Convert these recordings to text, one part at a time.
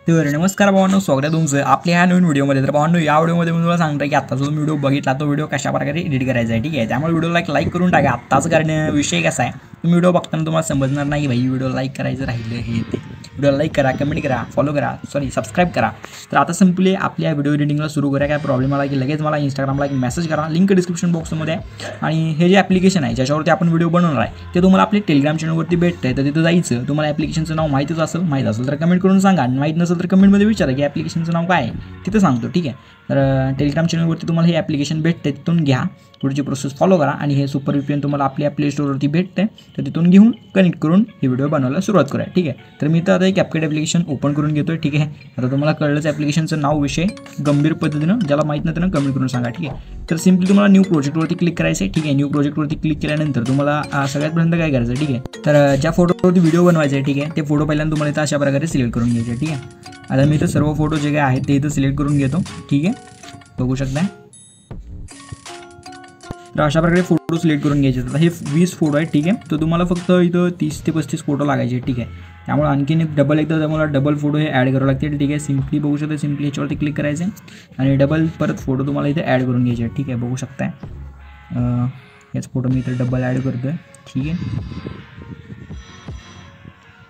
तर नमस्कार भावांनो, स्वागत आहे तुमचं आपल्या ह्या नवीन व्हिडिओमध्ये। तर भावांनो, या व्हिडिओमध्ये मी तुम्हाला सांगतो की आत्ताचा जो व्हिडिओ बघितला तो व्हिडिओ कशा प्रकारे एडिट करायचा आहे, ठीक आहे। त्यामुळे व्हिडिओला लाईक करून टाका आत्ताच, कारण विषय कसा आहे तुम्ही व्हिडिओ बघताना तुम्हाला समजणार नाही भाई व्हिडिओ लाईक करायचं राहिलं हे ते। व्हिडिओला लाईक करा, कमेंट करा, फॉलो करा, सबस्क्राईब करा। तर आता सिंपली आपल्या व्हिडिओ एडिटिंगला सुरू करा। काय प्रॉब्लेम आला की लगेच मला इंस्टाग्रामला एक मेसेज करा, लिंक डिस्क्रिप्शन बॉक्समध्ये आहे। आणि हे जे ॲप्लिकेशन आहे ज्याच्यावरती आपण व्हिडिओ बनवणार आहे ते तुम्हाला आपल्या टेलिग्राम चॅनलवरती भेटतं आहे। तर तिथं जायचं, तुम्हाला ॲप्लिकेशनचं नाव माहीत असेल तर कमेंट करून सांगा, माहीत नसेल तर कमेंटमध्ये विचारा की ॲप्लिकेशनचं नाव काय आहे, तिथं सांगतो, ठीक आहे। तर टेलिग्राम चॅनलवरती तुम्हाला हे ॲप्लिकेशन भेटते, तिथून घ्या, पुढची प्रोसेस फॉलो करा आणि हे सुपर VPN तुम्हाला आपल्या प्ले स्टोरवरती भेटते। तर तिथून घेऊन कनेक्ट करून हे व्हिडिओ बनवायला सुरुवात करूया, ठीक आहे। तर मी तर आता एक CapCut ॲप्लिकेशन ओपन करून घेतोय, ठीक आहे। आता तुम्हाला कळलंच ॲप्लिकेशनचं नाव, विषय गंभीर पद्धतीनं ज्याला माहीत नाही त्यांना कमेंट करून सांगा, ठीक आहे। तर सिम्पली तुम्हाला न्यू प्रोजेक्टवरती क्लिक करायचं आहे, ठीक आहे। न्यू प्रोजेक्टवरती क्लिक केल्यानंतर तुम्हाला सगळ्यात पहिल्यांदा काय करायचं आहे, ठीक आहे। तर ज्या फोटोवरती व्हिडिओ बनवायचा आहे, ठीक आहे, ते फोटो पहिल्यांदा तुम्हाला इथं अशा प्रकारे सिलेक्ट करून घ्यायचे आहे, ठीक आहे। आता मी इथं सर्व फोटो जे काय आहेत ते इथं सिलेक्ट करून घेतो, ठीक आहे, बघू शकता। तर अशा प्रकारे फोटो सिलेक्ट करून घ्यायचे। आता हे 20 फोटो आहेत, ठीक आहे। तर तुम्हाला फक्त इथं 30 ते 35 फोटो लागायचे, ठीक आहे। त्यामुळे आणखीन एकदा तुम्हाला डबल फोटो हे ॲड करावे लागतील, ठीक आहे। सिम्पली बघू शकता, सिम्पली याच्यावरती क्लिक करायचे आणि डबल परत फोटो तुम्हाला इथे ॲड करून घ्यायचे, ठीक आहे, बघू शकताय। हेच फोटो मी इथे डबल ॲड करतोय, ठीक आहे।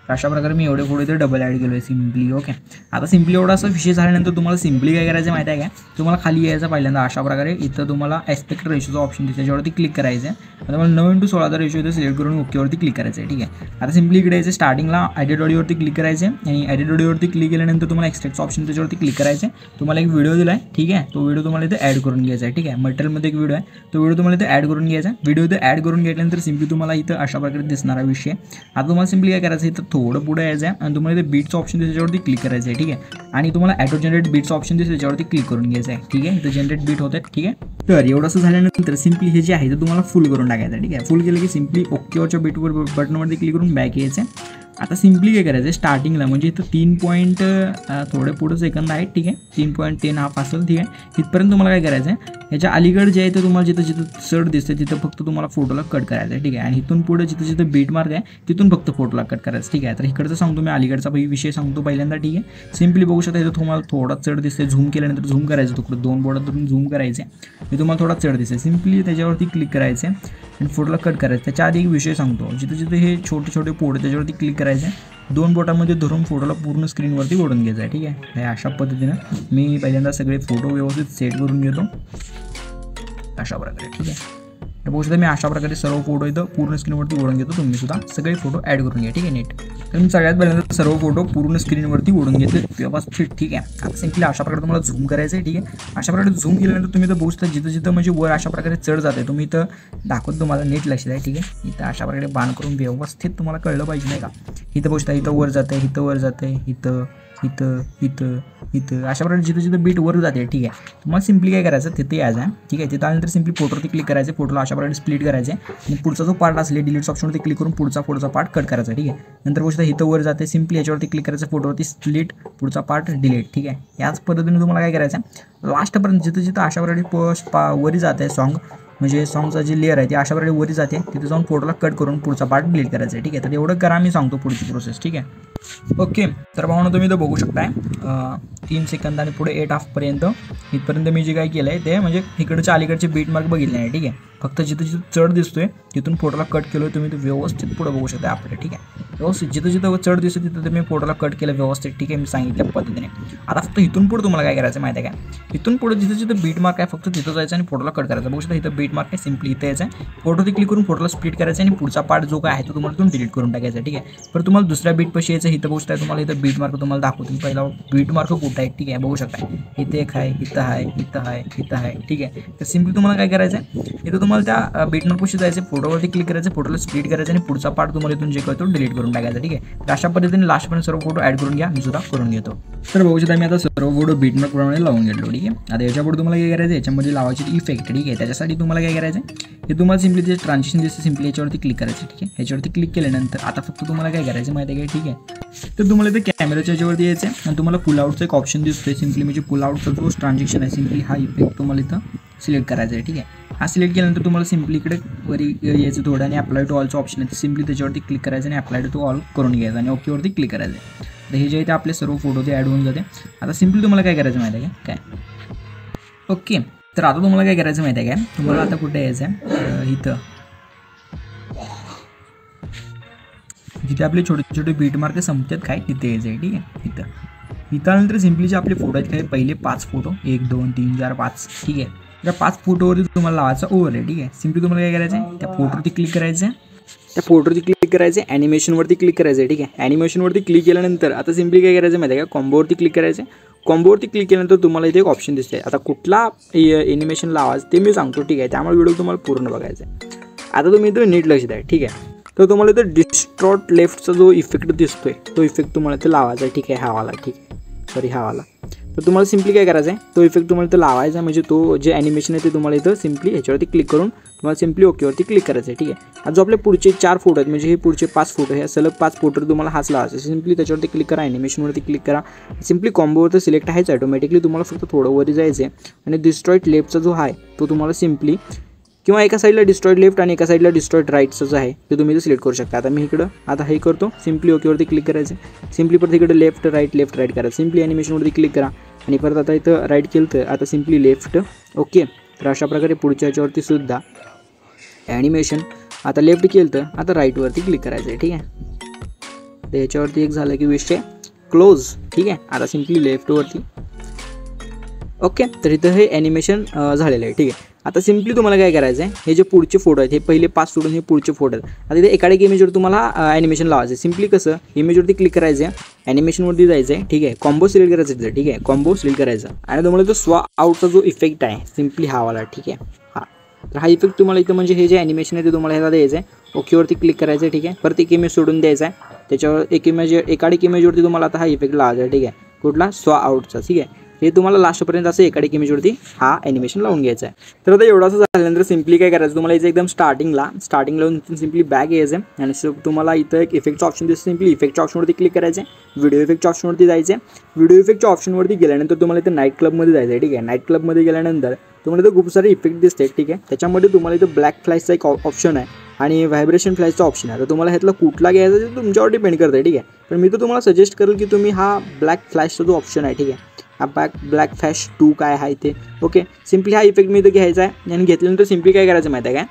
अशा प्रकारे मी एवढे फोटो इथे डबल ॲड केलो आहे सिम्पली, ओके। आता सिम्पली एवढा असं विषय झाल्यानंतर तुम्हाला सिम्पली काय करायचं माहिती आहे का, तुम्हाला खाली यायचं पहिल्यांदा अशा प्रकारे इथं तुम्हाला ॲस्पेक्ट रेशोचा ऑप्शन दिसतो, त्याच्यावरती क्लिक करायचं आहे। आता तुम्हाला 9:16 रेशो इथं सिलेक्ट करून ओकेवरती क्लिक करायचं आहे, ठीक आहे। आता सिम्पली इकडे यायचं, स्टार्टिंगला एडिट ऑडिओवरती क्लिक करायचं आहे आणि एडिट ऑडिओवरती क्लिक केल्यानंतर तुम्हाला एक्सट्रॅक्टचा ऑप्शन त्याच्यावरती क्लिक करायचं आहे। तुम्हाला एक व्हिडिओ दिला आहे, ठीक आहे, तो व्हिडिओ तुम्हाला इथे ॲड करून घ्यायचा आहे, ठीक आहे। मटेरियलमध्ये एक व्हिडिओ आहे, तो व्हिडिओ तुम्हाला इथे ॲड करून घ्यायचा आहे। व्हिडिओ इथे ॲड करून घेतल्यानंतर सिम्पली तुम्हाला इथं अशा प्रकारे दिसणारा विषय। आता तुम्हाला सिम्पली काय करायचं, इथं थोडं पुढे यायचं आहे आणि तुम्हाला इथे बीटचं ऑप्शन दिसतं त्याच्यावरती क्लिक करायचं आहे, ठीक आहे। आणि तुम्हाला ॲटो जनरेट बीटचं ऑप्शन दिसतं त्याच्यावरती क्लिक करून घ्यायचं आहे, ठीक आहे। इथं जनरेट बीट होत आहेत, ठीक आहे। तर एवढं असं झाल्यानंतर सिम्पली हे जे आहे ते तुम्हाला फुल करून टाकायचं, ठीक आहे। फुल केलं की सिम्पली ओकेवरच्या बीटवर बटनवरती क्लिक करून बॅक यायचं आहे। आता सिम्पली काय करायचं आहे, स्टार्टिंगला म्हणजे इथं 3 पॉईंट थोडे पुढं सेकंद आहेत, ठीक आहे, 3.10 हाफ असेल, ठीक आहे। इथपर्यंत तुम्हाला काय करायचं आहे, ह्याच्या अलीकडे जे आहे ते तुम्हाला जिथं चढ दिसते तिथं फक्त तुम्हाला फोटोला कट करायचं आहे, ठीक आहे। आणि इथून पुढे जिथं बीट मार्क आहे तिथून फक्त फोटोला कट करायचं, ठीक आहे। तर इकडचं सांगतो मी, अलीकडचा विषय सांगतो पहिल्यांदा, ठीक आहे। सिम्पली बघू शकता इथं तुम्हाला थोडा चढ दिसते, झूम केल्यानंतर झूम करायचं, तिकडं 2 बोटातून झूम करायचे, हे तुम्हाला थोडा चढ दिसते। सिम्पली त्याच्यावरती क्लिक करायचे आणि फोटोला कट करायचं। त्याच्या आधी एक विषय सांगतो, जिथं हे छोटे छोटे फोटो त्याच्यावरती क्लिक करायचे, 2 बोटामध्ये धरून फोटोला पूर्ण स्क्रीनवरती ओढून घ्यायचं आहे, ठीक आहे। अशा पद्धतीनं मी पहिल्यांदा सगळे फोटो व्यवस्थित सेट करून घेतो अशा प्रकारे, ठीक आहे। तर बघू शकता मी अशा प्रकारे सर्व फोटो इथं पूर्ण स्क्रीनवरती ओढून घेतो, तुम्ही सुद्धा सगळे फोटो ॲड करून घ्या, ठीक आहे, नीट। तर मी सगळ्यात पहिल्यांदा सर्व फोटो पूर्ण स्क्रीनवरती ओढून घेतले व्यवस्थित, ठीक आहे। आता सिम्पली अशा प्रकारे तुम्हाला झूम करायचं आहे, ठीक आहे। अशा प्रकारे झूम केल्यानंतर तुम्ही इथं बघू शकता जिथं म्हणजे वर अशा प्रकारे चढ जाते, तुम्ही इथं दाखवतो तुम्हाला, नीट लक्ष द्या, ठीक आहे। इथं अशा प्रकारे बाण करून व्यवस्थित तुम्हाला कळलं पाहिजे, नाही का। इथं बघू शकता इथं वर जाते, इथं वर जाते, इथं इथं इथं इथं अशा प्रकारे जिथं बीट वर जाते, ठीक आहे। तुम्हाला सिम्पली काय करायचं, तिथे यायचं आहे, ठीक आहे। तिथं आल्यानंतर सिम्पली फोटोवरती क्लिक करायचं, फोटोला अशा प्रकारे स्प्लिट करायचे आणि पुढचा जो पार्ट असले डिलीट ऑप्शनवरती क्लिक करून पुढचा पार्ट कट करायचा, ठीक आहे। नंतर गोष्ट इथं वर जाते, सिम्पली याच्यावरती क्लिक करायचं, फोटोवरती स्प्लिट, पुढचा पार्ट डिलीट, ठीक आहे। याच पद्धतीने तुम्हाला काय करायचं, लास्टपर्यंत जिथं अशा प्रकारे वरी जाते सॉन्ग, म्हणजे सॉंगचा जे लेअर आहे ते अशा प्रकारे वरी जाते, तिथे जाऊन फोटोला कट करून पुढचा पार्ट डिलीट करायचा आहे, ठीक आहे। तर एवढं करा, मी सांगतो पुढची प्रोसेस, ठीक आहे, ओके। तर भावना तुम्ही इथं बघू शकताय 3 सेकंद आणि पुढे 8 हाफपर्यंत इथपर्यंत मी जे काय केलं आहे ते म्हणजे इकडच्या अलीकडचे बीट मार्क बघितले नाही, ठीक आहे। फक्त जिथं चढ दिसतोय तिथून फोटोला कट केलं, तुम्ही ते व्यवस्थित पुढे बघू शकता आपल्याला, ठीक आहे। व्यवस्थित जिथं चढ दिसतं तिथं तुम्ही फोटोला कट केलं व्यवस्थित, ठीक आहे, मी सांगितल्या पद्धतीने। आता फक्त इथून पुढे तुम्हाला काय करायचं माहिती आहे का, इथून पुढे जिथं बीट मार्क आहे फक्त तिथं जायचं आणि फोटोला कट करायचं। बघू शकता इथं बीट मार्क आहे, सिम्पली इथं यायचं आहे, फोटोवरती क्लिक करून फोटोला स्प्लिट करायचं आणि पुढचा पार्ट जो काय आहे तो तुम्हाला इथून डिलीट करून टाकायचा, ठीक आहे। पण तुम्हाला दुसऱ्या बीट पाशी यायचं, इथं बघू शकता तुम्हाला इथं बीट मार्क तुम्हाला दाखवतो, पहिला बीट मार्क कुठं आहे, ठीक आहे, बघू शकता इथे एक आहे, इथं आहे, इथं आहे, इथं आहे, ठीक आहे। तर सिम्पली तुम्हाला काय करायचं आहे, इथं तुम्हाला त्या बीट मार्क पाशी जायचं, फोटोवरती क्लिक करायचं, फोटोला स्प्लिट करायचं आणि पुढचा पार्ट तुम्हाला इथून जे करतो डिलीट करून टाकायचा, ठीक आहे। तर अशा पद्धतीने लास्टपर्यंत सर्व फोटो ॲड करून घ्या, मी सुद्धा करून घेतो। तर बघू शकता मी आता सर्व फोटो बीट मार्क प्रमाणे लावून घेतलो, ठीक आहे। आता याच्यापुढे तुम्हाला काय करायचं, याच्यामध्ये लावायचे इफेक्ट, ठीक आहे। त्याच्यासाठी तुम्हाला काय करायचं, हे तुम्हाला सिम्पली जे ट्रान्झिशन दिसतं सिम्पली याच्यावरती क्लिक करायचं, ठीक आहे। याच्यावरती क्लिक केल्यानंतर आता फक्त तुम्हाला काय करायचं माहिती आहे का, ठीक आहे। तर तुम्हाला इथे कॅमेराच्या याच्यावरती यायचं आणि तुम्हाला पुल आउटचा एक ऑप्शन दिसतोय, सिम्पली म्हणजे पुल आउटचा जो ट्रान्झॅक्शन आहे सिम्पली हा इफेक्ट तुम्हाला इथं सिलेक्ट करायचा आहे, ठीक आहे। हा सिलेक्ट केल्यानंतर तुम्हाला सिम्पली इकडे वरी यायचं थोडं आणि अप्लाय टू ऑलचं ऑप्शन आहे, सिम्पली त्याच्यावरती क्लिक करायचं आणि अप्लाय टू ऑल करून घ्यायचं आणि ओकेवरती क्लिक करायचं आहे। तर हे जे आहे ते आपले सर्व फोटो ते ॲड होऊन जाते. आता सिम्पली तुम्हाला काय करायचं माहिती आहे काय ओके. तर आता तुम्हाला काय करायचं माहिती आहे काय, तुम्हाला आता कुठे यायचं आहे, इथं जिथे आपले छोटे छोटे बीट मार्क संपतात काय तिथे यायचं आहे. ठीक आहे, इथं आल्यानंतर सिम्पली जे आपले फोटो आहेत काय पहिले 5 फोटो 1 2 3 4 5. ठीक आहे, त्या 5 फोटोवरती तुम्हाला लावायचा ओव्हर आहे. ठीक आहे, सिम्पली तुम्हाला काय करायचं आहे, त्या फोटोवरती क्लिक करायचं आहे, त्या फोटोवरती क्लिक करायचं आहे, ॲनिमेशनवरती क्लिक करायचं आहे. ठीक आहे, ॲनिमेशनवरती क्लिक केल्यानंतर आता सिम्पली काय करायचं माहिती आहे का, कॉम्बोवरती क्लिक करायचं आहे. कॉम्बोवरती क्लिक केल्यानंतर तुम्हाला इथे एक ऑप्शन दिसते. आता कुठला ॲनिमेशन लावायचं ते मी सांगतो. ठीक आहे, त्यामुळे व्हिडिओ तुम्हाला पूर्ण बघायचा आहे. आता तुम्ही इथं नीट लक्ष द्या. ठीक आहे, तर तुम्हाला इथं डिस्ट्रॉट लेफ्टचा जो इफेक्ट दिसतोय तो इफेक्ट तुम्हाला इथं लावायचा आहे. ठीक आहे, हा वाला. ठीक आहे, सॉरी हा वाला. तर तुम्हाला सिम्पली काय करायचं आहे, तो इफेक्ट तुम्हाला इथं लावायचा आहे. म्हणजे तो जे ॲनिमेशन आहे ते तुम्हाला इथं सिम्पली ह्याच्यावरती क्लिक करून तुम्हाला सिम्पली ओकेवरती क्लिक करायचं आहे. ठीक आहे, आता जो आपले पुढचे 4 फोटो आहेत म्हणजे हे पुढचे 5 फोटो हे सलग 5 फोटो तुम्हाला हाच लावायचा. सिम्पली त्याच्यावरती क्लिक करा, ॲनिमेशनवरती क्लिक करा, सिम्पली कॉम्बोवरती सिलेक्ट आहेच ऑटोमॅटिकली. तुम्हाला फक्त थोडं वरी जायचं आहे आणि डिस्ट्रॉइड लेफ्टचा जो आहे तो तुम्हाला सिम्पली किंवा एका साईडला डिस्ट्रॉइड लेफ्ट आणि एका साईडला डिस्ट्रॉइड राईटचं जे आहे ते तुम्ही इथं सिलेक्ट करू शकता. आता मी इकडं आता हे करतो, सिम्पली ओकेवरती क्लिक करायचं. सिम्पली परत इकडे लेफ्ट राईट करायचं. सिम्पली ॲनिमेशनवरती क्लिक करा आणि परत आता इथं राईट केलं तर आता सिम्पली लेफ्ट. ओके, तर अशा प्रकारे पुढच्या ह्याच्यावरती सुद्धा ॲनिमेशन आता लेफ्ट केलं तर आता राईटवरती क्लिक करायचं आहे. ठीक आहे, तर ह्याच्यावरती एक झालं की विषय क्लोज. ठीक आहे, आता सिम्पली लेफ्टवरती. ओके, तर इथं हे ॲनिमेशन झालेलं आहे. ठीक आहे, आता सिम्पली तुम्हाला काय करायचं आहे, हे जे पुढचे फोटो आहेत हे पहिले 5 सोडून हे पुढचे फोटो आहेत. आता इथे एकाडेक इमेजवर तुम्हाला ॲनिमेशन लावायचं आहे. सिम्पली कसं इमेजवरती क्लिक करायचं आहे, ॲनिमेशनवरती जायचं आहे. ठीक आहे, कॉम्बो सिलेक्ट करायचं आहे. ठीक आहे, कॉम्बो सिलेक्ट करायचा आणि तुम्हाला तो स्वा आउटचा जो इफेक्ट आहे सिम्पली हा वाला. ठीक आहे, हा तर हा इफेक्ट तुम्हाला इथं म्हणजे हे जे ॲनिमेशन आहे ते तुम्हाला ह्याला द्यायचं आहे. ओकेवरती क्लिक करायचं आहे. ठीक आहे, परत एक इमेज सोडून द्यायचा आहे. त्याच्यावर एक इमेज एकाडेक इमेजवरती तुम्हाला आता हा इफेक्ट लावायचा आहे. ठीक आहे, कुठला स्वा आउटचा. ठीक आहे, हे तुम्हाला लास्टपर्यंत असं एकाडेक इमेजवरती हा ॲनिमेशन लावून घ्यायचं आहे. तर आता एवढं असं झाल्यानंतर सिम्पली काय करायचं, तुम्हाला इथे एकदम स्टार्टिंगला सिम्पली बॅक यायचं आहे आणि तुम्हाला इथं एक इफेक्टचं ऑप्शन दिसतं. सिम्पली इफेक्टच्या ऑप्शनवरती क्लिक करायचं आहे, व्हिडिओ इफेक्टच्या ऑप्शनवरती जायचं आहे. व्हिडिओ इफेक्टच्या ऑप्शनवरती गेल्यानंतर तुम्हाला इथं नाईट क्लबमध्ये जायचं आहे. ठीक आहे, नाईट क्लबमध्ये गेल्यानंतर तुम्हाला इथं खूप सारे इफेक्ट दिसते. ठीक आहे, त्याच्यामध्ये तुम्हाला इथं ब्लॅक फ्लॅशचा एक ऑप्शन आहे आणि व्हायब्रेशन फ्लॅशचा ऑप्शन आहे. तर तुम्हाला ह्यातला कुठला घ्यायचा ते तुमच्यावर डिपेंड करतं. ठीक आहे, पण मी तर तुम्हाला सजेस्ट करेल की तुम्ही हा ब्लॅक फ्लॅशचा जो ऑप्शन आहे, ठीक आहे, हा ब्लॅक फ्लॅश 2 काय आहे ते. ओके, सिम्पली हा इफेक्ट मी इथं घ्यायचा आहे आणि घेतल्यानंतर सिम्पली काय करायचं माहिती आहे काय,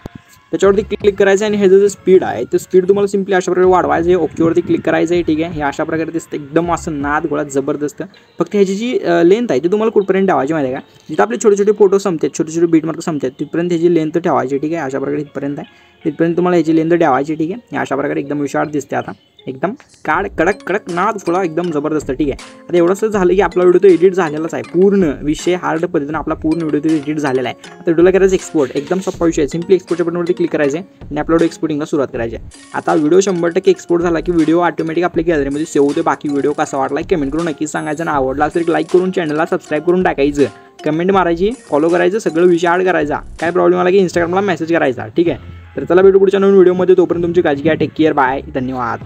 त्याच्यावरती क्लिक करायचं आणि ह्याचं जे स्पीड आहे ते स्पीड तुम्हाला सिम्पली अशा प्रकारे वाढवायचं आहे. ओकेवरती क्लिक करायचं आहे. ठीक आहे, हे अशा प्रकारे दिसतं एकदम असं नाद गोळात जबरदस्त. फक्त ह्याची जी लेंथ आहे ती तुम्हाला कुठपर्यंत ठेवायची माहिती आहे का, जिथं आपले छोटे छोटे फोटो संपतात, छोटे छोटे बीट मार्क संपतात तिथपर्यंत ह्याची लेंथ ठेवायची. ठीक आहे, अशा प्रकारे इथपर्यंत आहे, तिथपर्यंत तुम्हाला ह्याची लेंथ ठेवायची. ठीक आहे, अशा प्रकारे एकदम विशाळ दिसते. आता एकदम कडक नाद फुला एकदम जबरदस्त. ठीक आहे, आता एवढंच झालं की आपला व्हिडिओ तो एडिट झालेलाच आहे. पूर्ण विषय हार्ड पद्धतीने आपला पूर्ण व्हिडिओ तो एडिट झालेला आहे. आता व्हिडिओला करायचं एक्सपोर्ट, एकदम सोपा विषय आहे. सिम्पली एक्सपोर्टच्या बटनवरती क्लिक करायचं आणि आपला व्हिडिओ एक्सपोर्टिंगला सुरुवात करायची आहे. आता व्हिडिओ 100% एक्सपोर्ट झाला की व्हिडिओ ऑटोमॅटिक आपल्या गॅलरीमध्ये सेव्ह होते. बाकी व्हिडिओ कसा वाटला कमेंट करून नक्कीच सांगायचं. ना आवडला असेल लाईक करून चॅनलला सबस्क्राईब करून टाकायचं, कमेंट मारायची, फॉलो करायचं, सगळं विषय ॲड करायचा. काय प्रॉब्लेम आला की इंस्टाग्रामला मेसेज करायचा. ठीक आहे, तर चला भेटू पुढच्या नवीन व्हिडिओमध्ये. तोपर्यंत तुमची काळजी घ्या. टेक केअर, बाय, धन्यवाद.